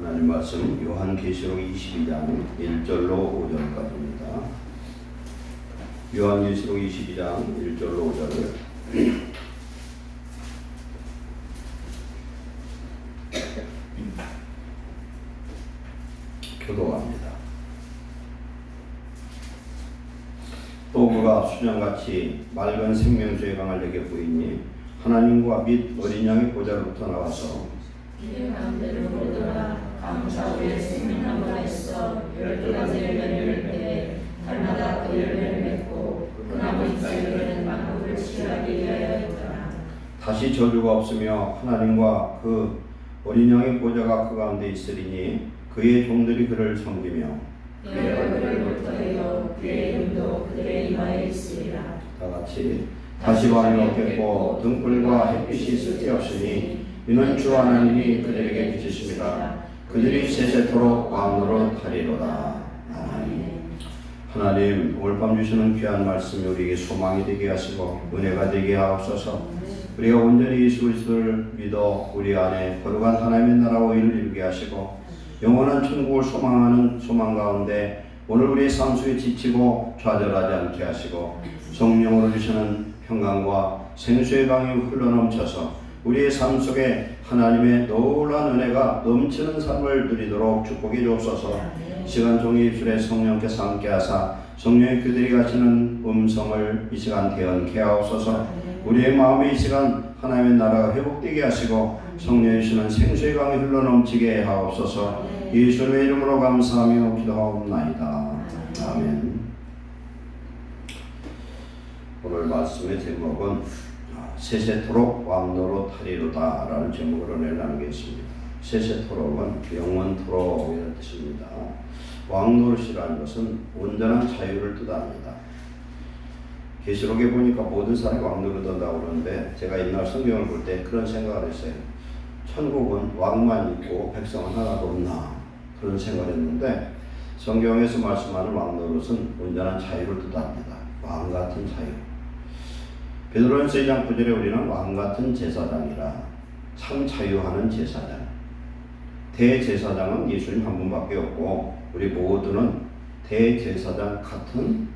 하나님 말씀 요한계시록 22장 1절로 5절까지입니다. 요한계시록 22장 1절로 5절을 교도합니다. 또 그가 수정같이 맑은 생명수의 강을 내게 보이니 하나님과 및 어린 양의 보좌로부터 나와서 이들 가운데로 오르더라. 감사 위에 생명나무가 있어 12가지 열매를 맺되 달마다 그 열매를 맺고 그 나무 잎사귀에는 만국을 치유하기 위하여 있더라. 다시 저주가 없으며 하나님과 그 어린 양의 보좌가 그 가운데 있으리니 그의 종들이 그를 섬기며 그의 얼굴을 못 더하여 그의 이름도 그들의 이마에 있으리라. 다같이 다시 밤이 없겠고 등불과 햇빛이 쓸데없으니 이는 주 하나님이 그들에게 비치심이라. 그들이 세세토록 왕노릇 하리로다. 아멘. 하나님, 오늘 밤 주시는 귀한 말씀이 우리에게 소망이 되게 하시고 은혜가 되게 하옵소서. 우리가 온전히 예수 그리스도를 믿어 우리 안에 거룩한 하나님의 나라와 의를 이루게 하시고 영원한 천국을 소망하는 소망 가운데 오늘 우리의 삶 속에 지치고 좌절하지 않게 하시고 성령으로 주시는 평강과 생수의 강이 흘러넘쳐서 우리의 삶 속에 하나님의 놀라운 은혜가 넘치는 삶을 누리도록 축복해 주옵소서. 시간 종이 입술에 성령께서 함께 하사 성령의 그들이 가시는 음성을 이 시간 대언케 하옵소서. 우리의 마음에 이 시간 하나님의 나라가 회복되게 하시고 성령이 주시는 생수의 강이 흘러넘치게 하옵소서. 예수님의 이름으로 감사하며 기도하옵나이다. 아멘. 오늘 말씀의 제목은 세세토록 왕노릇 하리로다 라는 제목으로 나누겠습니다. 세세토록은 영원토록 이라는 뜻입니다. 왕노릇이라는 것은 온전한 자유를 뜻합니다. 계시록에 보니까 모든 사람이 왕노릇 한다고 그러는데 제가 옛날 성경을 볼 때 그런 생각을 했어요. 천국은 왕만 있고 백성은 하나도 없나 그런 생각을 했는데 성경에서 말씀하는 왕노릇은 온전한 자유를 뜻합니다. 왕같은 자유. 베드로전서 2장 9절에 우리는 왕같은 제사장이라 참 자유하는 제사장. 대제사장은 예수님 한 분밖에 없고 우리 모두는 대제사장 같은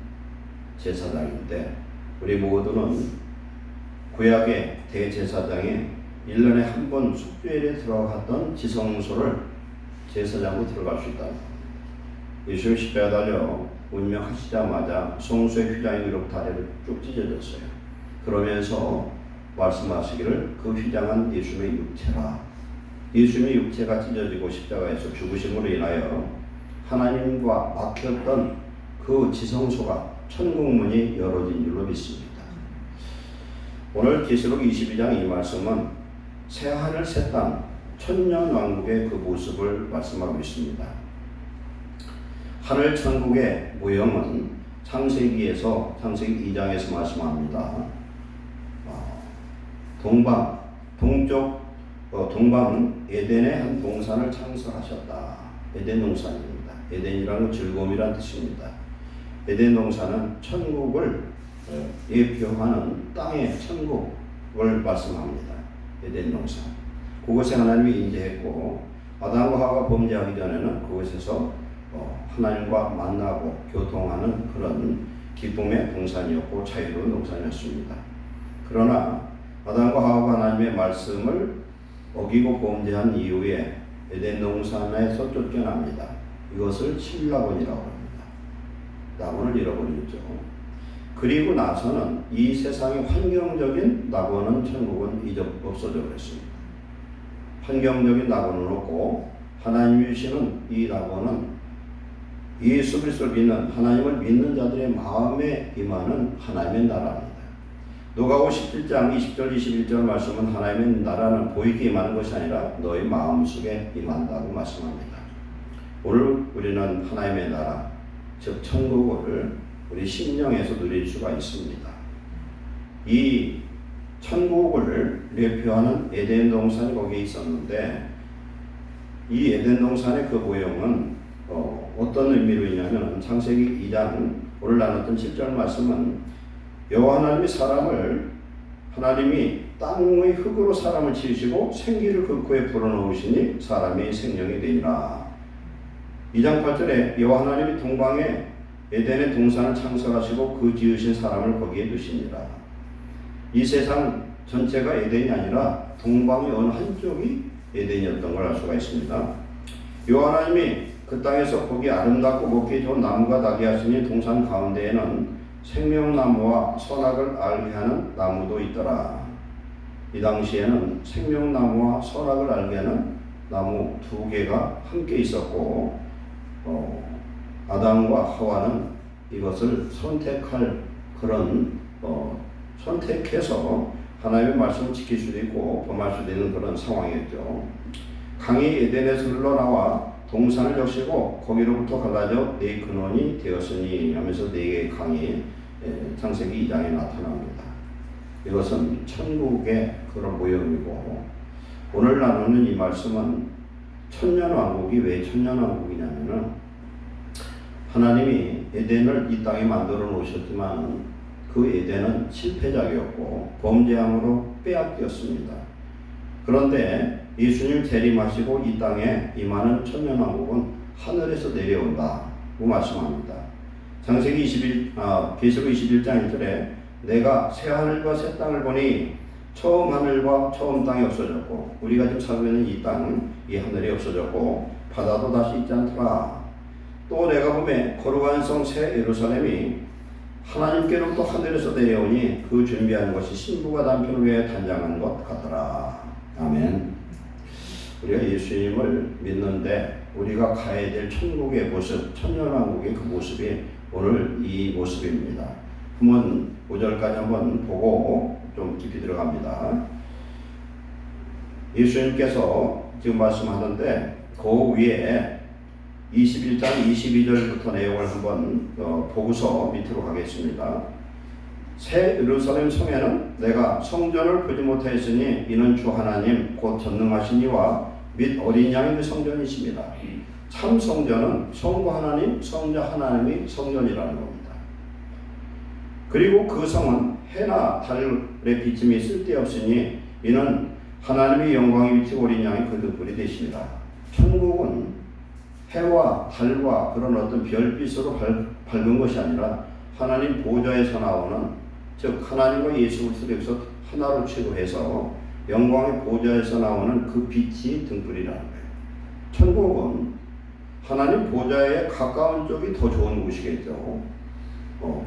제사장인데 우리 모두는 구약의 대제사장이 1년에 한 번 속죄일에 들어갔던 지성소를 제사장으로 들어갈 수 있다. 예수님 십자가 달려 운명하시자마자 성소의 휘장이 위로 다리를 쭉 찢어졌어요. 그러면서 말씀하시기를 그 휘장은 예수님의 육체라. 예수님의 육체가 찢어지고 십자가에서 죽으심으로 인하여 하나님과 막혔던 그 지성소가 천국문이 열어진 줄로 믿습니다. 오늘 계시록 22장 이 말씀은 새하늘 새 땅 천년왕국의 그 모습을 말씀하고 있습니다. 하늘 천국의 모형은 창세기 2장에서 말씀합니다. 동방은 에덴의 한 동산을 창설하셨다. 에덴 동산입니다. 에덴이라는 건 즐거움이라는 뜻입니다. 에덴 동산은 천국을 예표하는 땅의 천국을 말씀합니다. 에덴 동산. 그곳에 하나님이 임재했고 아담과 하와가 범죄하기 전에는 그곳에서 하나님과 만나고 교통하는 그런 기쁨의 동산이었고 자유로운 동산이었습니다. 그러나 아담과 하와가 하나님의 말씀을 어기고 범죄한 이후에 에덴 동산에서 쫓겨납니다. 이것을 신라곤이라고 합니다. 낙원을 잃어버리죠. 그리고 나서는 이 세상의 환경적인 낙원은 천국은 없어져 버렸습니다. 환경적인 낙원은 없고 하나님이 주시는 이 낙원은 예수 그리스도를 믿는 하나님을 믿는 자들의 마음에 임하는 하나님의 나라입니다. 누가복음 17장 20절 21절 말씀은 하나님의 나라는 보이게 임하는 것이 아니라 너희 마음속에 임한다고 말씀합니다. 오늘 우리는 하나님의 나라 즉 천국을 우리 심령에서 누릴 수가 있습니다. 이 천국을 대표하는 에덴 동산이 거기에 있었는데 이 에덴 동산의 그 모형은 어떤 의미로 있냐면 창세기 2장 오늘 나눴던 7절 말씀은 여호와 하나님이 사람을 하나님이 땅의 흙으로 사람을 지으시고 생기를 그 코에 불어넣으시니 사람이 생명이 되니라. 2장 8절에 여호와 하나님이 동방에 에덴의 동산을 창설하시고 그 지으신 사람을 거기에 두시니라. 이 세상 전체가 에덴이 아니라 동방의 어느 한쪽이 에덴이었던 걸 알 수가 있습니다. 여호와 하나님이 그 땅에서 보기 아름답고 먹기 좋은 나무가 나게 하시니 동산 가운데에는 생명나무와 선악을 알게 하는 나무도 있더라. 이 당시에는 생명나무와 선악을 알게 하는 나무 2개가 함께 있었고 아담과 하와는 이것을 선택할 그런 선택해서 하나님의 말씀을 지킬 수도 있고 범할 수도 있는 그런 상황이었죠. 강이 에덴에서 흘러나와 동산을 적시고 거기로부터 갈라져 4 근원이 되었으니 하면서 4개의 강이 창세기 2장에 나타납니다. 이것은 천국의 그런 모형이고 오늘 나누는 이 말씀은 천년왕국이 왜 천년왕국이냐면은 하나님이 에덴을 이 땅에 만들어 놓으셨지만 그 에덴은 실패작이었고 범죄함으로 빼앗겼습니다. 그런데 예수님 재림하시고 이 땅에 임하는 천년왕국은 하늘에서 내려온다고 말씀합니다. 창세기 계시록 21장 1절에 내가 새 하늘과 새 땅을 보니 처음 하늘과 처음 땅이 없어졌고 우리가 지금 살고 있는 이 땅, 이 하늘이 없어졌고 바다도 다시 있지 않더라. 또 내가 보매 거룩한 성 새 예루살렘이 하나님께로부터 하늘에서 내려오니 그 준비하는 것이 신부가 남편을 위해 단장한 것 같더라. 아멘. 우리가 예수님을 믿는데 우리가 가야 될 천국의 모습, 천년왕국의 그 모습이 오늘 이 모습입니다. 한번 5절까지 한번 보고 좀 깊이 들어갑니다. 예수님께서 지금 말씀하는데 그 위에 21장 22절부터 내용을 한번 보고서 밑으로 가겠습니다. 새 예루살렘 성에는 내가 성전을 보지 못하였으니 이는 주 하나님 곧 전능하신 이와 및 어린 양의 그 성전이십니다. 참 성전은 성부 하나님, 성자 하나님이 성전이라는 겁니다. 그리고 그 성은 해나 달의 비침이 쓸데없으니 이는 하나님의 영광이 비치고 어린 양이 그 등불이 되십니다. 천국은 해와 달과 그런 어떤 별빛으로 밝은 것이 아니라 하나님 보좌에서 나오는, 즉 하나님과 예수 그리스도에서 하나로 취급해서 영광의 보좌에서 나오는 그 빛이 등불이라는 거예요. 천국은 하나님 보좌에 가까운 쪽이 더 좋은 곳이겠죠.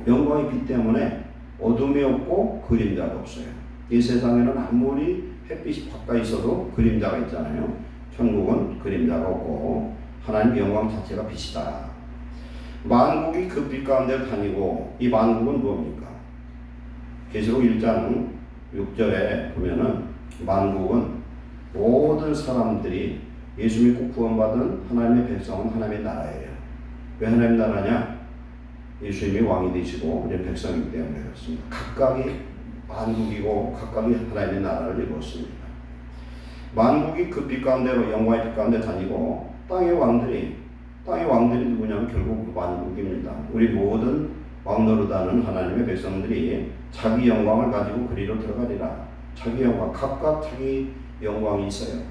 영광의 빛 때문에 어둠이 없고 그림자가 없어요. 이 세상에는 아무리 햇빛이 가까이 있어도 그림자가 있잖아요. 천국은 그림자가 없고 하나님 영광 자체가 빛이다. 만국이 그 빛 가운데 다니고, 이 만국은 뭡니까? 계시록 1장 6절에 보면은 만국은 모든 사람들이 예수 믿고 구원받은 하나님의 백성은 하나님의 나라예요. 왜 하나님의 나라냐? 예수님이 왕이 되시고 우리 백성이기 때문에 그렇습니다. 각각이 만국이고 각각이 하나님의 나라를 이루었습니다. 만국이 그 빛 가운데로 영광의 빛 가운데 다니고 땅의 왕들이 누구냐면 결국 만국입니다. 우리 모든 왕노릇하는 하나님의 백성들이 자기 영광을 가지고 그리로 들어가리라. 자기 영광, 각각 자기 영광이 있어요.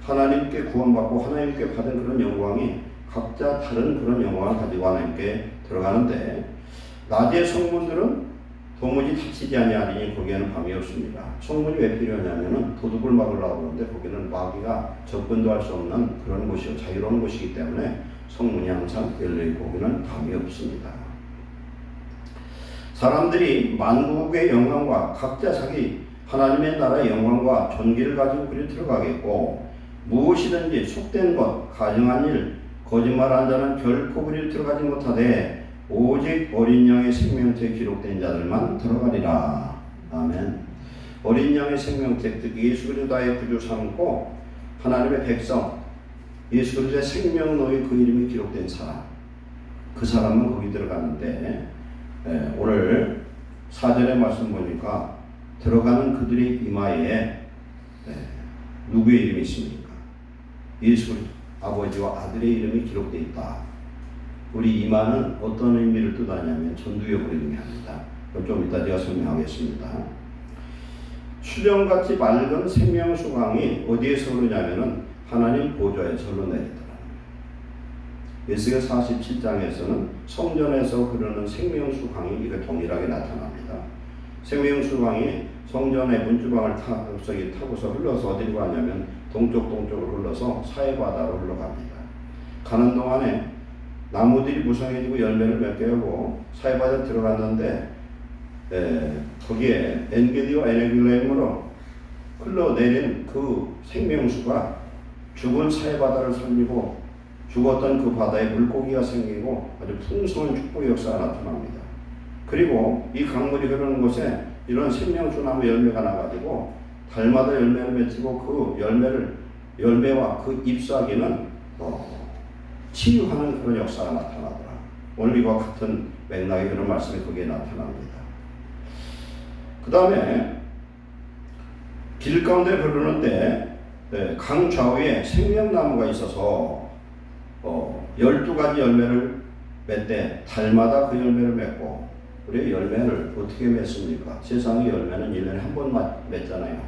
하나님께 구원받고 하나님께 받은 그런 영광이 각자 다른 그런 영광을 가지고 하나님께 들어가는데, 낮의 성문들은 도무지 닫히지 아니하리니 거기에는 밤이 없습니다. 성문이 왜 필요하냐면은 도둑을 막으려고 하는데 거기는 마귀가 접근도 할 수 없는 그런 곳이요, 자유로운 곳이기 때문에 성문이 항상 열려있고 거기는 밤이 없습니다. 사람들이 만국의 영광과 각자 자기 하나님의 나라의 영광과 존귀를 가지고 그리 들어가겠고, 무엇이든지 속된 것, 가증한 일, 거짓말한 자는 결코 그리 들어가지 못하되 오직 어린 양의 생명책에 기록된 자들만 들어가리라. 아멘. 어린 양의 생명책, 즉 예수 그리스도의 구주 삼고 하나님의 백성, 예수 그리스도의 생명로에 그 이름이 기록된 사람, 그 사람은 거기 들어가는데, 오늘 4절의 말씀 보니까 들어가는 그들의 이마에 누구의 이름이 있습니까? 예수 그리스도 아버지와 아들의 이름이 기록되어 있다. 우리 이마는 어떤 의미를 뜻하냐면 전두엽을 의미합니다. 좀 이따 제가 설명하겠습니다. 수정같이 맑은 생명수강이 어디에서 흐르냐면은 하나님 보좌에서 흘러내리더라. 에스겔 47장에서는 성전에서 흐르는 생명수강이 이게 동일하게 나타납니다. 생명수강이 성전의 문주방을 타고서 흘러서 어디로 가냐면 동쪽으로 흘러서 사해바다로 흘러갑니다. 가는 동안에 나무들이 무성해지고 열매를 맺게 하고 사해바다에 들어갔는데 거기에 엔게디와 에네글레임으로 흘러내린 그 생명수가 죽은 사해바다를 살리고 죽었던 그 바다에 물고기가 생기고 아주 풍성한 축복의 역사가 나타납니다. 그리고 이 강물이 흐르는 곳에 이런 생명수나무 열매가 나가지고 달마다 열매를 맺히고 그 열매와 그 잎사귀는 치유하는 그런 역사가 나타나더라. 오늘 이와 같은 맥락의 그런 말씀이 거기에 나타납니다. 그 다음에 길 가운데 흐르는데 강 좌우에 생명나무가 있어서 12가지 열매를 맺되 달마다 그 열매를 맺고 우리 열매를 어떻게 맺습니까? 세상의 열매는 1년에 한 번만 맺잖아요.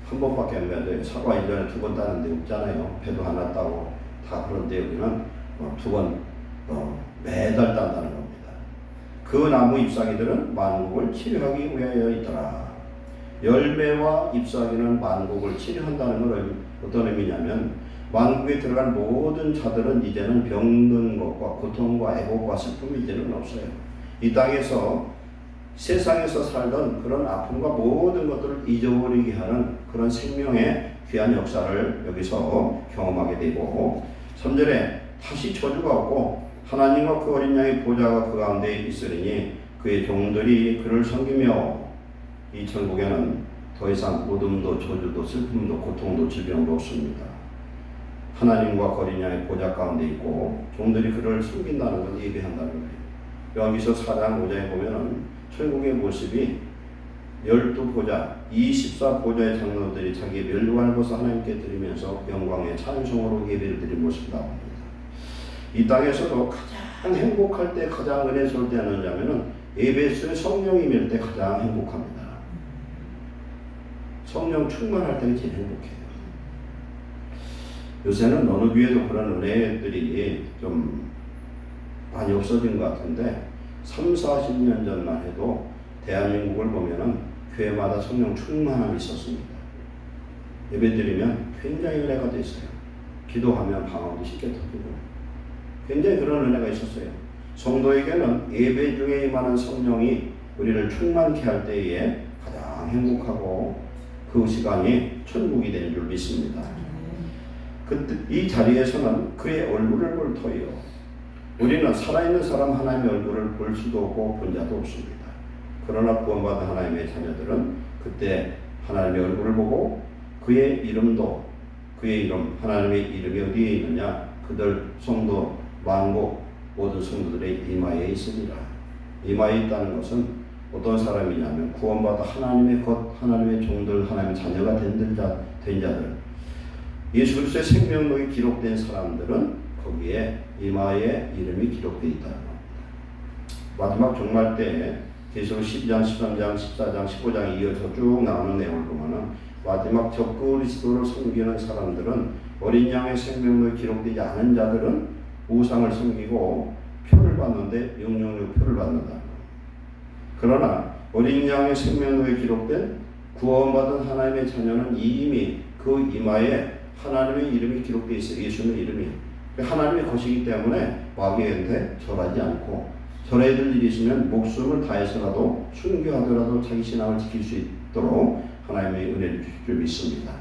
한 번밖에 안 맺어요. 사과 1년에 2번 따는데 없잖아요. 배도 하나 따고 다 그런데 여기는 2번 매달 딴다는 겁니다. 그 나무 잎사귀들은 만국을 치료하기 위하여 있더라. 열매와 잎사귀는 만국을 치료한다는 건 어떤 의미냐면 만국에 들어간 모든 자들은 이제는 병든 것과 고통과 애곡과 슬픔이 이제는 없어요. 이 땅에서 세상에서 살던 그런 아픔과 모든 것들을 잊어버리게 하는 그런 생명의 귀한 역사를 여기서 경험하게 되고 3절에 다시 저주가 없고 하나님과 그 어린 양의 보좌가 그 가운데 있으리니 그의 종들이 그를 섬기며 이 천국에는 더 이상 어둠도 저주도 슬픔도 고통도 질병도 없습니다. 하나님과 그 어린 양의 보좌 가운데 있고 종들이 그를 섬긴다는 걸 예배한다는 거예요. 요한계시록 4장 5장에 보면은 천국의 모습이 12보좌, 24보좌의 장로들이 자기의 멸관을 벗어 하나님께 드리면서 영광의 찬송으로 예배를 드린 모습이 나옵니다. 이 땅에서도 가장 행복할 때, 가장 은혜스러울 때 하느냐면은 예배 속에 성령이 임할 때 가장 행복합니다. 성령 충만할 때는 제일 행복해요. 요새는 어느 교회도 그런 은혜들이 좀 많이 없어진 것 같은데 30-40년 전만 해도 대한민국을 보면은 교회마다 성령 충만함이 있었습니다. 예배드리면 굉장히 은혜가 돼 있어요. 기도하면 방언도 쉽게 터지고 굉장히 그런 은혜가 있었어요. 성도에게는 예배 중에 임하는 성령이 우리를 충만케 할 때에 가장 행복하고 그 시간이 천국이 되는 줄 믿습니다. 그때 이 자리에서는 그의 얼굴을 볼 터이요. 우리는 살아있는 사람 하나님의 얼굴을 볼 수도 없고 본 자도 없습니다. 그러나 구원받은 하나님의 자녀들은 그때 하나님의 얼굴을 보고 그의 이름도 그의 이름 하나님의 이름이 어디에 있느냐 그들 성도 만국 모든 성도들의 이마에 있으리라. 이마에 있다는 것은 어떤 사람이냐면 구원받아 하나님의 것 하나님의 종들 하나님의 자녀가 된 자들 예수 그리스도의 생명록이 기록된 사람들은 거기에 이마에 이름이 기록되어 있다는 겁니다. 마지막 종말 때 계속 12장, 13장, 14장, 15장이 이어서 쭉 나오는 내용을 보면은 마지막 적그리스도를 섬기는 사람들은 어린 양의 생명록이 기록되지 않은 자들은 우상을 섬기고 표를 받는데 666 표를 받는다. 그러나 어린 양의 생명록에 기록된 구원받은 하나님의 자녀는 이미 그 이마에 하나님의 이름이 기록되어 있어요. 예수님의 이름이. 하나님의 것이기 때문에 마귀한테 절하지 않고 절해야 될 일이 있으면 목숨을 다해서라도 순교하더라도 자기 신앙을 지킬 수 있도록 하나님의 은혜를 주실 줄 믿습니다.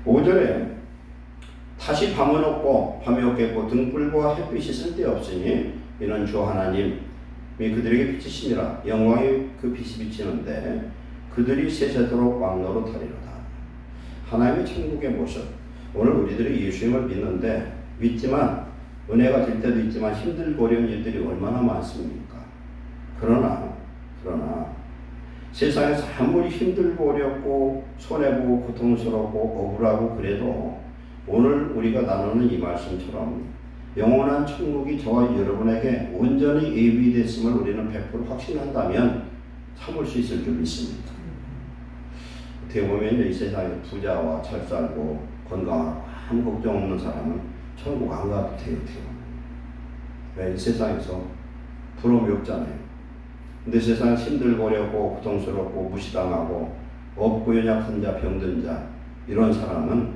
5절에 다시 밤은 없고 밤이 없겠고 등불과 햇빛이 쓸데없으니 이는 주 하나님이 그들에게 비치심이라 영광의 그 빛이 비치는데 그들이 세세토록 왕노릇하리로다. 하나님의 천국의 모습. 오늘 우리들이 예수님을 믿는데 믿지만 은혜가 될 때도 있지만 힘들고 어려운 일들이 얼마나 많습니까? 그러나 세상에서 아무리 힘들고 어렵고 손해보고 고통스럽고 억울하고 그래도 오늘 우리가 나누는 이 말씀처럼 영원한 천국이 저와 여러분에게 온전히 예비됐음을 우리는 100% 확신한다면 참을 수 있을 줄 믿습니다. 어떻게 보면 이 세상에 부자와 잘 살고 건강하고 아무 걱정 없는 사람은 천국 안 가도 돼요. 왜? 이 세상에서 부러움이 없잖아요. 근데 세상에 힘들고 어렵고 고통스럽고 무시당하고 없고 연약한 자, 병든 자 이런 사람은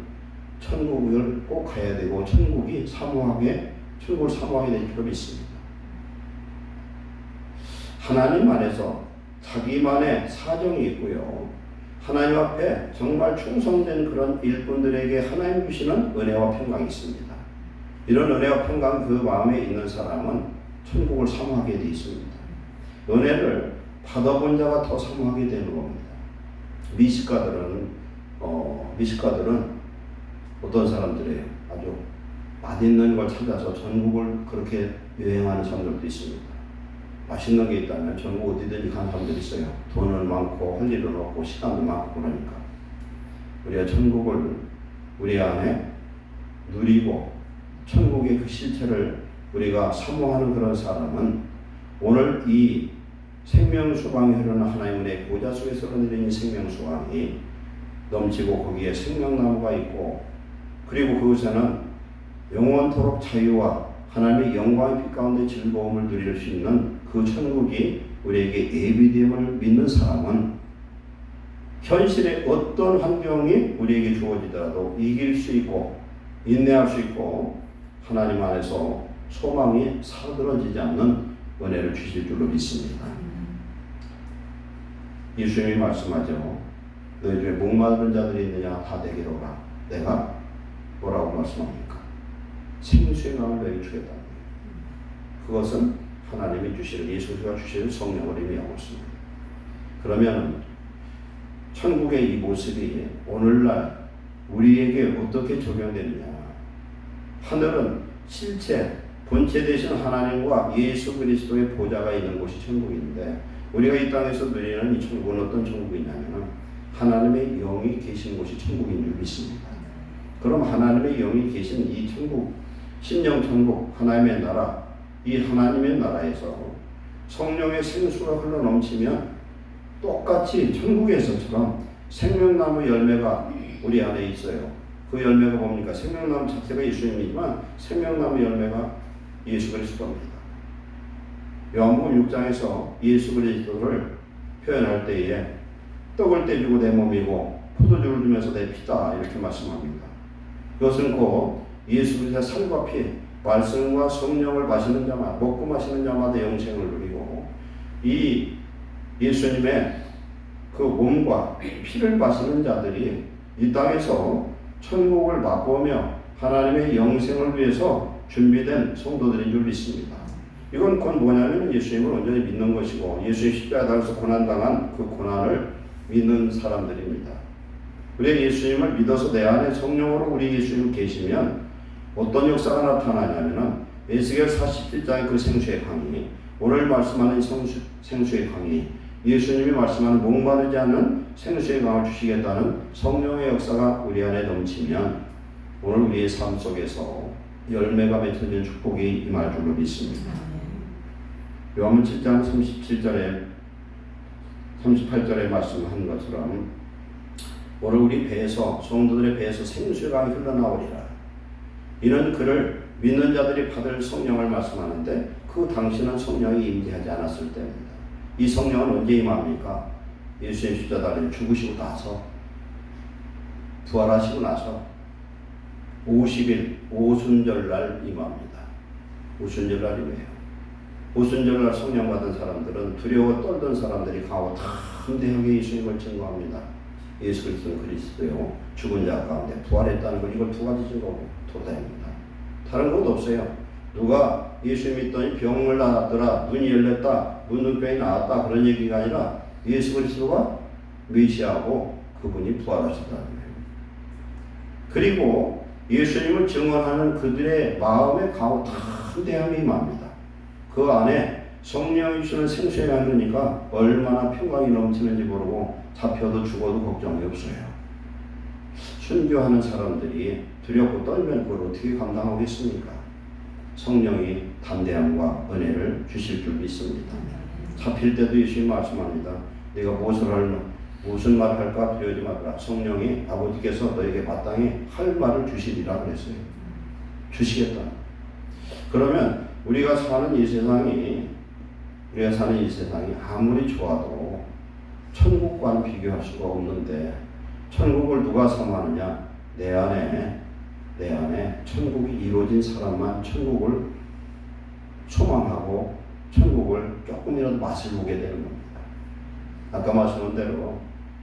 천국을 꼭 가야 되고 천국을 사모하게 될 필요가 있습니다. 하나님 안에서 자기만의 사정이 있고요. 하나님 앞에 정말 충성된 그런 일꾼들에게 하나님 주시는 은혜와 평강이 있습니다. 이런 은혜와 평강 그 마음에 있는 사람은 천국을 사모하게 되어 있습니다. 은혜를 받아본 자가 더 사모하게 되는 겁니다. 미식가들은 어떤 사람들이에요? 아주 맛있는 걸 찾아서 전국을 그렇게 여행하는 사람들도 있습니다. 맛있는 게 있다면 전국 어디든지 가는 사람들이 있어요. 돈은 많고 할 일은 없고 시간도 많고 그러니까 우리가 천국을 우리 안에 누리고 천국의 그 실체를 우리가 사모하는 그런 사람은 오늘 이 생명수강이 흐르는 하나님의 보좌 속에서 흐르는 생명수강이 넘치고 거기에 생명나무가 있고 그리고 그곳에는 영원토록 자유와 하나님의 영광의 빛 가운데 즐거움을 누릴 수 있는 그 천국이 우리에게 예비됨을 믿는 사람은 현실의 어떤 환경이 우리에게 주어지더라도 이길 수 있고 인내할 수 있고 하나님 안에서 소망이 사그러지지 않는 은혜를 주실 줄로 믿습니다. 예수님이 말씀하죠. 너희 중에 목마른 자들이 있느냐 다 내게로 오라. 내가 뭐라고 말씀합니까? 생수의 강을 너희에게 주겠다. 그것은 하나님이 주시는 예수가 주시는 성령을 의미하고 있습니다. 그러면 천국의 이 모습이 오늘날 우리에게 어떻게 적용되느냐? 하늘은 실체, 본체 되신 하나님과 예수 그리스도의 보좌가 있는 곳이 천국인데 우리가 이 땅에서 누리는 이 천국은 어떤 천국이냐면 하나님의 영이 계신 곳이 천국인 줄 믿습니다. 그럼 하나님의 영이 계신 이 천국, 신령천국, 하나님의 나라, 이 하나님의 나라에서 성령의 생수가 흘러 넘치면 똑같이 천국에서처럼 생명나무 열매가 우리 안에 있어요. 그 열매가 뭡니까? 생명나무 자체가 예수님이지만 생명나무 열매가 예수 그리스도입니다. 요한복음 6장에서 예수 그리스도를 표현할 때에 떡을 떼주고 내 몸이고 포도주를 주면서 내 피다 이렇게 말씀합니다. 그것은 곧 예수 그리스도의 살과 피, 말씀과 성령을 마시는 자마다 먹고 마시는 자마다 영생을 누리고 이 예수님의 그 몸과 피를 마시는 자들이 이 땅에서 천국을 맛보며 하나님의 영생을 위해서 준비된 성도들인 줄 믿습니다. 이건 곧 뭐냐면 예수님을 온전히 믿는 것이고 예수의 십자가에서 고난당한 그 고난을 믿는 사람들입니다. 우리가 예수님을 믿어서 내 안에 성령으로 우리 예수님 계시면 어떤 역사가 나타나냐면 에스겔 47장의 그 생수의 강이 오늘 말씀하는 생수의 강이 예수님이 말씀하는 목마르지 않은 생수의 강을 주시겠다는 성령의 역사가 우리 안에 넘치면 오늘 우리의 삶 속에서 열매가 맺혀진 축복이 임할 줄로 믿습니다. 요한복음 7장 38절에 말씀한 것처럼 오늘 우리 배에서 성도들의 배에서 생수의 강이 흘러나오리라. 이는 그를 믿는 자들이 받을 성령을 말씀하는데 그 당시는 성령이 임재하지 않았을 때입니다. 이 성령은 언제 임합니까? 예수님 십자가를 죽으시고 나서 부활하시고 나서 50일 오순절날 임합니다. 오순절날이 왜요? 오순절날 성령 받은 사람들은 두려워 떨던 사람들이 가고 담대하게 예수님을 증거합니다. 예수 그리스도는 그리스도요 죽은 자 가운데 부활했다는 걸 이걸 두 가지 증거로 도달합니다. 다른 것 없어요. 누가 예수 믿더니 병을 나았더라, 눈이 열렸다, 문둥병이 나았다 그런 얘기가 아니라 예수 그리스도가 메시아고 그분이 부활하셨다는 거예요. 그리고 예수님을 증언하는 그들의 마음에 가고 담대함이 임합니다. 그 안에 성령이 주시는 생수의 강이 흐르니까 얼마나 평강이 넘치는지 모르고 잡혀도 죽어도 걱정이 없어요. 순교하는 사람들이 두렵고 떨면 그걸 어떻게 감당하겠습니까? 성령이 담대함과 은혜를 주실 줄 믿습니다. 잡힐 때도 예수님 말씀합니다. 내가 무엇을 무슨 말 할까 두려워하지 말라. 성령이 아버지께서 너에게 마땅히 할 말을 주시리라 그랬어요. 주시겠다. 그러면 우리가 사는 이 세상이 아무리 좋아도 천국과는 비교할 수가 없는데, 천국을 누가 사모하느냐? 내 안에 천국이 이루어진 사람만 천국을 소망하고 천국을 조금이라도 맛을 보게 되는 겁니다. 아까 말씀한 대로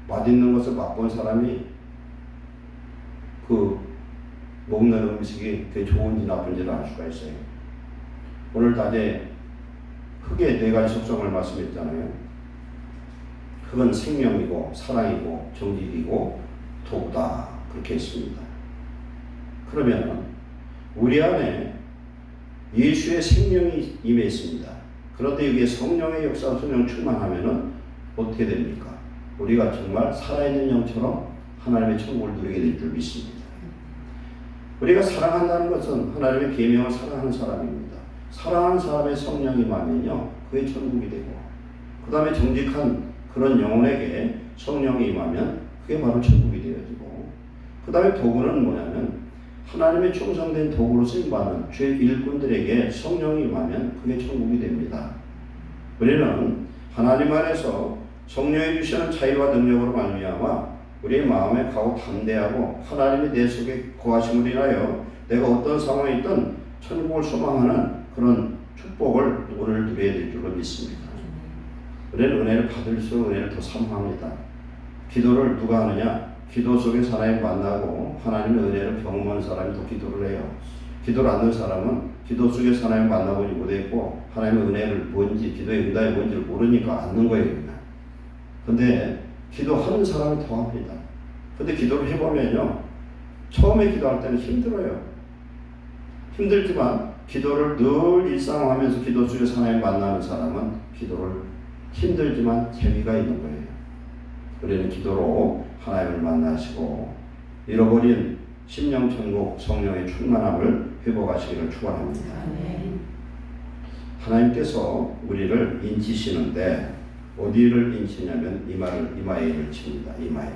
맛있는 것을 맛본 사람이 그 먹는 음식이 그게 좋은지 나쁜지를 알 수가 있어요. 오늘 낮에 흙의 네 가지 속성을 말씀했잖아요. 흙은 생명이고 사랑이고 정직이고 도구다, 그렇게 했습니다. 그러면 우리 안에 예수의 생명이 임했습니다. 그런데 여기에 성령의 역사, 성령 충만하면은 어떻게 됩니까? 우리가 정말 살아있는 영처럼 하나님의 천국을 누리게 될 줄 믿습니다. 우리가 사랑한다는 것은 하나님의 계명을 사랑하는 사람입니다. 사랑하는 사람의 성령이 임하면요, 그게 천국이 되고, 그 다음에 정직한 그런 영혼에게 성령이 임하면 그게 바로 천국이 되어지고, 그 다음에 도구는 뭐냐면 하나님의 충성된 도구로 쓰임받는 주의 일꾼들에게 성령이 임하면 그게 천국이 됩니다. 우리는 하나님 안에서 성령이 주시는 자유와 능력으로 말미암아 우리의 마음에 가고 담대하고 하나님이 내 속에 거하심을 인하여 내가 어떤 상황에 있든 천국을 소망하는 그런 축복을 오늘 누려야 될 줄로 믿습니다. 우리는 은혜를 받을수록 은혜를 더 사모합니다. 기도를 누가 하느냐? 기도 속에서 하나님 만나고 하나님의 은혜를 경험하는 사람이 더 기도를 해요. 기도를 안 하는 사람은 기도 속에서 하나님 만나보지 못했고 하나님의 은혜를 뭔지, 기도의 응답이 뭔지를 모르니까 않는 거예요. 근데 기도하는 사람이 더 합니다. 근데 기도를 해보면요, 처음에 기도할 때는 힘들어요. 힘들지만 기도를 늘 일상화하면서 기도 속에서 하나님 만나는 사람은 기도를 힘들지만 재미가 있는 거예요. 우리는 기도로 하나님을 만나시고 잃어버린 심령천국 성령의 충만함을 회복하시기를 축원합니다. 하나님께서 우리를 인치시는데 어디를 인치냐면 이마에 인칩니다. 이마에.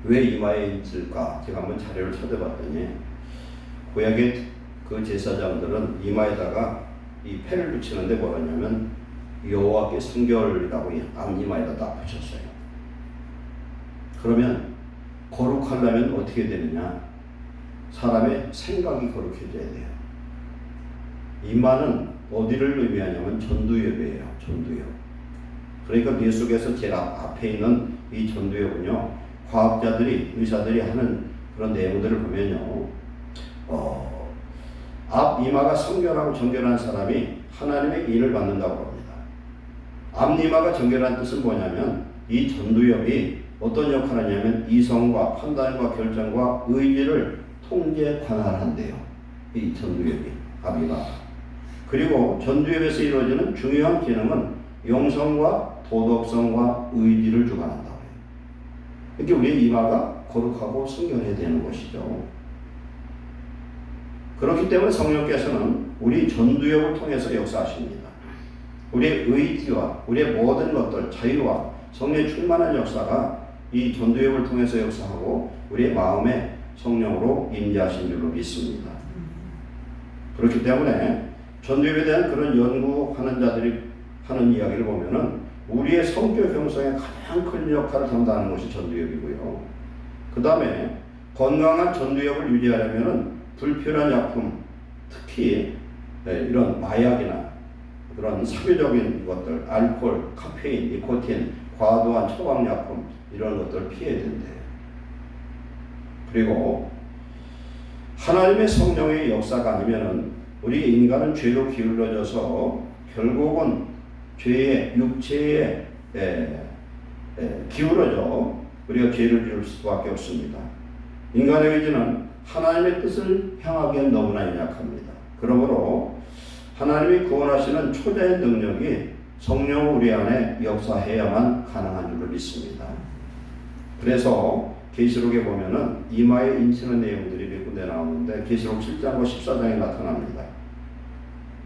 왜 이마에 인칠까? 제가 한번 자료를 찾아봤더니 구약의 그 제사장들은 이마에다가 이 패를 붙이는데 뭐라냐면 여호와께 성결이라고 앞이마에다 딱 붙였어요. 그러면 거룩하려면 어떻게 되느냐? 사람의 생각이 거룩해져야 돼요. 이마는 어디를 의미하냐면 전두엽이에요. 전두엽. 그러니까 뇌 속에서 제일 앞에 있는 이 전두엽은요, 과학자들이, 의사들이 하는 그런 내용들을 보면요, 앞 이마가 성결하고 정결한 사람이 하나님의 인을 받는다고 합니다. 앞 이마가 정결한 뜻은 뭐냐면 이 전두엽이 어떤 역할을 하냐면 이성과 판단과 결정과 의지를 통제 관할한대요. 이 전두엽이, 앞이마. 그리고 전두엽에서 이루어지는 중요한 기능은 영성과 도덕성과 의지를 주관한다고 해요. 그러니까 우리의 이마가 거룩하고 성결해야 되는 것이죠. 그렇기 때문에 성령께서는 우리 전두엽을 통해서 역사하십니다. 우리의 의지와 우리의 모든 것들, 자유와 성령의 충만한 역사가 이 전두엽을 통해서 역사하고 우리의 마음에 성령으로 임재하신 줄로 믿습니다. 그렇기 때문에 전두엽에 대한 그런 연구하는 자들이 하는 이야기를 보면은 우리의 성격 형성에 가장 큰 역할을 담당하는 것이 전두엽이고요. 그 다음에 건강한 전두엽을 유지하려면은 불필요한 약품, 특히 이런 마약이나 그런 사회적인 것들, 알코올, 카페인, 니코틴, 과도한 처방약품 이런 것들을 피해야 된대요. 그리고 하나님의 성령의 역사가 아니면은 우리 인간은 죄로 기울어져서 결국은 죄의 육체에 기울어져 우리가 죄를 지을 수밖에 없습니다. 인간의 의지는 하나님의 뜻을 향하기엔 너무나 연약합니다. 그러므로 하나님이 구원하시는 초자의 능력이 성령 우리 안에 역사해야만 가능한 줄로 믿습니다. 그래서 계시록에 보면은 이마에 인치는 내용들이 몇 군데 나오는데 계시록 7장과 14장에 나타납니다.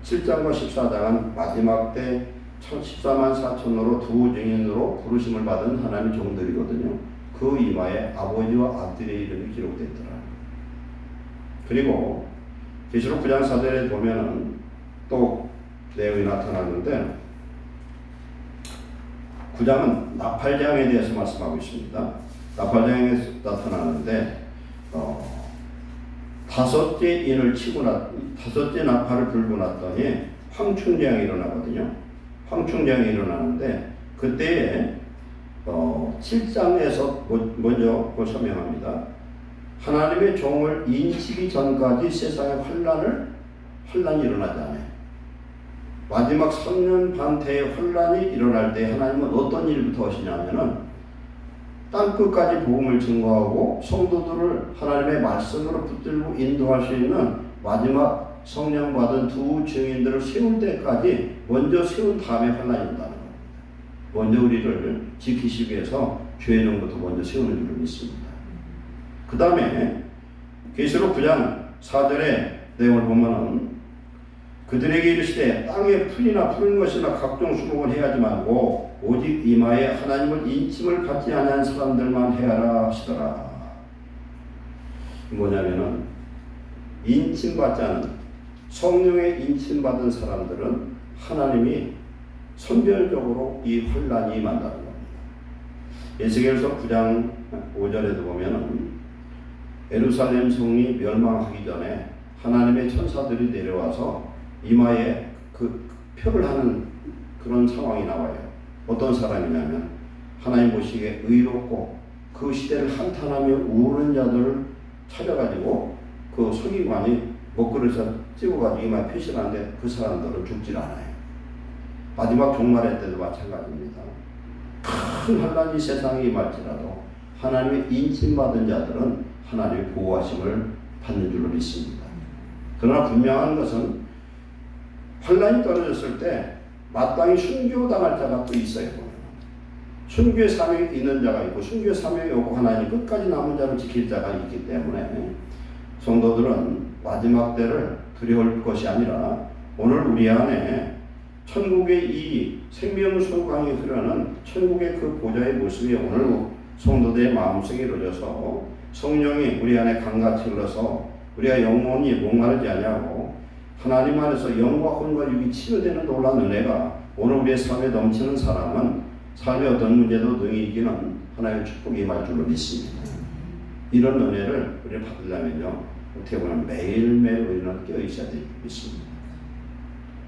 7장과 14장은 마지막 때 14만 4천으로 두 증인으로 부르심을 받은 하나님의 종들이거든요. 그 이마에 아버지와 아들의 이름이 기록되더라. 그리고 계시록 9장 4절에 보면은 또 내용이 나타나는데 9장은 나팔장에 대해서 말씀하고 있습니다. 나팔장에 나타나는데 다섯째 나팔을 불고 났더니 황충장이 일어나거든요. 황충장이 일어나는데 그때에 7장에서 먼저 설명합니다. 하나님의 종을 인치기 전까지 세상에 환란이 일어나지 않아요. 마지막 3년 반 태의 환란이 일어날 때 하나님은 어떤 일부터 하시냐면은 땅끝까지 복음을 증거하고 성도들을 하나님의 말씀으로 붙들고 인도할 수 있는 마지막 성령 받은 두 증인들을 세울 때까지 먼저 세운 다음에 환란이 온다는 겁니다. 먼저 우리를 지키시기 위해서 죄의 종부터 먼저 세우는 줄을 믿습니다. 그 다음에 계시록 9장 4절의 내용을 보면은 그들에게 이르시되 땅에 풀이나 푸른 것이나 각종 수목을 해하지 말고 오직 이마에 하나님을 인침을 받지 않은 사람들만 해하라 하시더라. 뭐냐면은 인침받지 않은 성령의 인침받은 사람들은 하나님이 선별적으로 이 혼란이 임한다는 겁니다. 에스겔서 9장 5절에도 보면은 예루살렘 성이 멸망하기 전에 하나님의 천사들이 내려와서 이마에 그 표를 하는 그런 상황이 나와요. 어떤 사람이냐면 하나님 보시기에 의롭고 그 시대를 한탄하며 우는 자들을 찾아가지고 그 서기관이 먹그릇에 찍어가지고 이마에 표시를 하는데 그 사람들은 죽질 않아요. 마지막 종말의 때도 마찬가지입니다. 큰 환란이 세상에 임할지라도 하나님의 인침받은 자들은 하나님의 보호하심을 받는 줄로 믿습니다. 그러나 분명한 것은 환란이 떨어졌을 때 마땅히 순교당할 자가 또 있어요. 순교의 사명이 있는 자가 있고 순교의 사명이 없고 하나님 끝까지 남은 자를 지킬 자가 있기 때문에 성도들은 마지막 때를 두려울 것이 아니라 오늘 우리 안에 천국의 이 생명수강이 흐르는 천국의 그 보좌의 모습이 오늘 성도들의 마음속에 이루어져서 성령이 우리 안에 강같이 흘러서 우리가 영혼이 목마르지 않냐고 하나님 안에서 영과 혼과 육이 치유되는 놀라운 은혜가 오늘 우리의 삶에 넘치는 사람은 삶의 어떤 문제도 능히 이기는 하나님의 축복이 임할 줄로 믿습니다. 이런 은혜를 우리가 받으려면요 어떻게 보면 매일매일 우리는 깨어있어야 될 줄 믿습니다.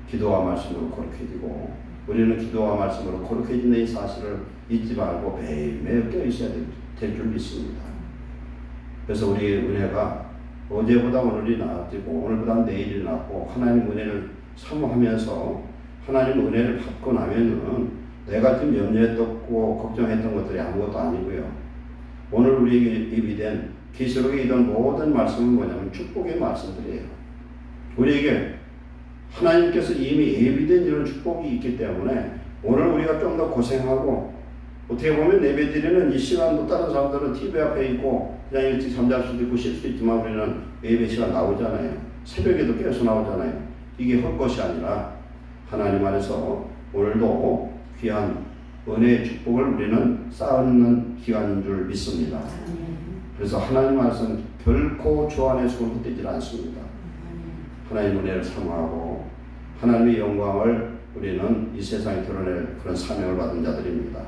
기도와 말씀으로 거룩해지고 우리는 기도와 말씀으로 거룩해지는 이 사실을 잊지 말고 매일매일 깨어있어야 될 줄 믿습니다. 그래서 우리의 은혜가 어제보다 오늘이 나아지고 오늘보다 내일이 낫고 하나님 은혜를 사모하면서 하나님 은혜를 받고 나면은 내가 지금 염려했고 걱정했던 것들이 아무것도 아니고요. 오늘 우리에게 예비된 계시록에 있던 모든 말씀은 뭐냐면 축복의 말씀들이에요. 우리에게 하나님께서 이미 예비된 이런 축복이 있기 때문에 오늘 우리가 좀 더 고생하고 어떻게 보면 예배드리는 이 시간도 다른 사람들은 TV 앞에 있고 그냥 일찍 잠잘 수도 있고 쉴 수도 있지만 우리는 예배 시간 나오잖아요. 새벽에도 깨어서 나오잖아요. 이게 헛것이 아니라 하나님 안에서 오늘도 귀한 은혜의 축복을 우리는 쌓는 기간인 줄 믿습니다. 그래서 하나님 안에서는 결코 주 안에서 헛되지 않습니다. 하나님 은혜를 사모하고 하나님의 영광을 우리는 이 세상에 드러낼 그런 사명을 받은 자들입니다.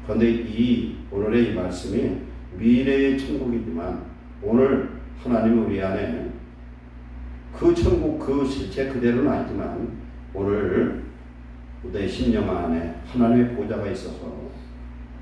그런데 이 오늘의 이 말씀이 미래의 천국이지만 오늘 하나님은 우리 안에 그 천국 그 실체 그대로는 아니지만 오늘 내 심령 안에 하나님의 보좌가 있어서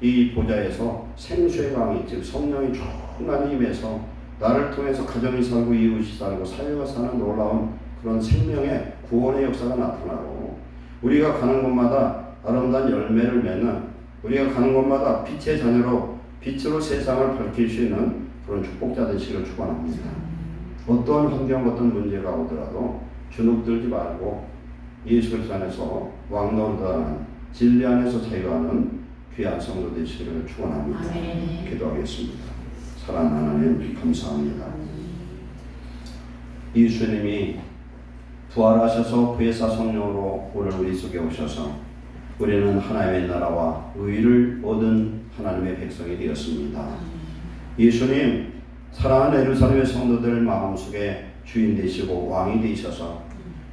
이 보좌에서 생수의 강이 즉 성령이 충만히 임해서 나를 통해서 가정이 살고 이웃이 살고 사회가 사는 놀라운 그런 생명의 구원의 역사가 나타나고 우리가 가는 곳마다 아름다운 열매를 맺는 우리가 가는 곳마다 빛의 자녀로 빛으로 세상을 밝힐 수 있는 그런 축복자 되시기를 축원합니다. 어떤 환경 어떤 문제가 오더라도 주눅들지 말고 예수 그리스도 안에서 왕노릇하는 진리 안에서 자유하는 귀한 성도 되시기를 축원합니다. 기도하겠습니다. 사랑하는 하나님 감사합니다. 예수님이 부활하셔서 부활사 성령으로 오늘 우리 속에 오셔서 우리는 하나님의 나라와 의를 얻은 하나님의 백성이 되었습니다. 예수님 사랑하는 예루살렘의 성도들 마음속에 주인 되시고 왕이 되셔서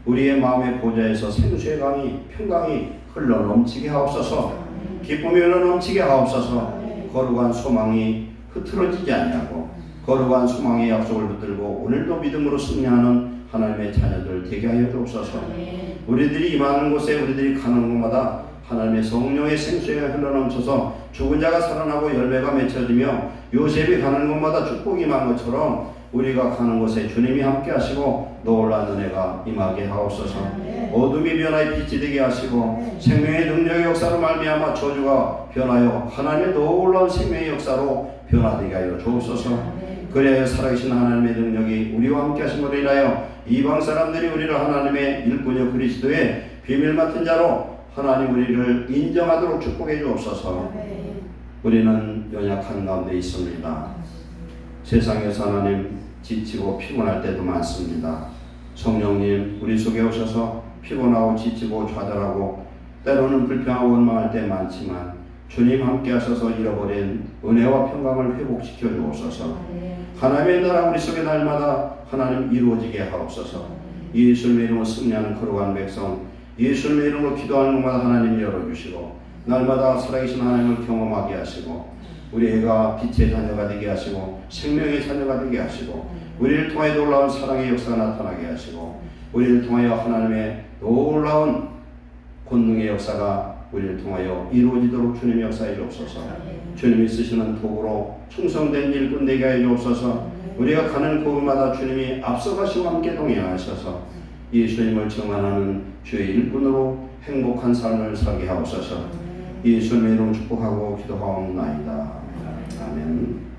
우리의 마음의 보좌에서 생수의 강이 평강이 흘러 넘치게 하옵소서. 기쁨이 흘러 넘치게 하옵소서. 거룩한 소망이 흐트러지지 아니하고 거룩한 소망의 약속을 붙들고 오늘도 믿음으로 승리하는 하나님의 자녀들 되게 하여 주옵소서. 우리들이 임하는 곳에 우리들이 가는 곳마다 하나님의 성령의 생수가 흘러넘쳐서 죽은 자가 살아나고 열매가 맺혀지며 요셉이 가는 곳마다 축복이 임한 것처럼 우리가 가는 곳에 주님이 함께 하시고 놀라운 은혜가 임하게 하옵소서. 어둠이 변하여 빛이 되게 하시고 생명의 능력의 역사로 말미암아 저주가 변하여 하나님의 놀라운 생명의 역사로 변화되게 하여 주옵소서. 그래야 살아계신 하나님의 능력이 우리와 함께 하심으로 인하여 이방 사람들이 우리를 하나님의 일꾼이요 그리스도의 비밀 맡은 자로 하나님 우리를 인정하도록 축복해 주옵소서. 우리는 연약한 가운데 있습니다. 세상에서 하나님 지치고 피곤할 때도 많습니다. 성령님 우리 속에 오셔서 피곤하고 지치고 좌절하고 때로는 불평하고 원망할 때 많지만 주님 함께 하셔서 잃어버린 은혜와 평강을 회복시켜 주옵소서. 하나님의 나라 우리 속에 날마다 하나님 이루어지게 하옵소서. 예수님의 이름으로 승리하는 거룩한 백성 예수님의 이름으로 기도하는 것마다 하나님 열어주시고 날마다 살아계신 하나님을 경험하게 하시고 우리 애가 빛의 자녀가 되게 하시고 생명의 자녀가 되게 하시고 우리를 통하여 놀라운 사랑의 역사가 나타나게 하시고 우리를 통하여 하나님의 놀라운 권능의 역사가 우리를 통하여 이루어지도록 주님이 역사해 주옵소서. 주님이 쓰시는 도구로 충성된 일꾼 되게 하여 주옵소서. 우리가 가는 곳마다 주님이 앞서가시고 함께 동행하셔서 예수님을 증언하는 주의 일꾼으로 행복한 삶을 살게 하옵소서. 예수님의 이름으로 축복하고 기도하옵나이다. 아멘.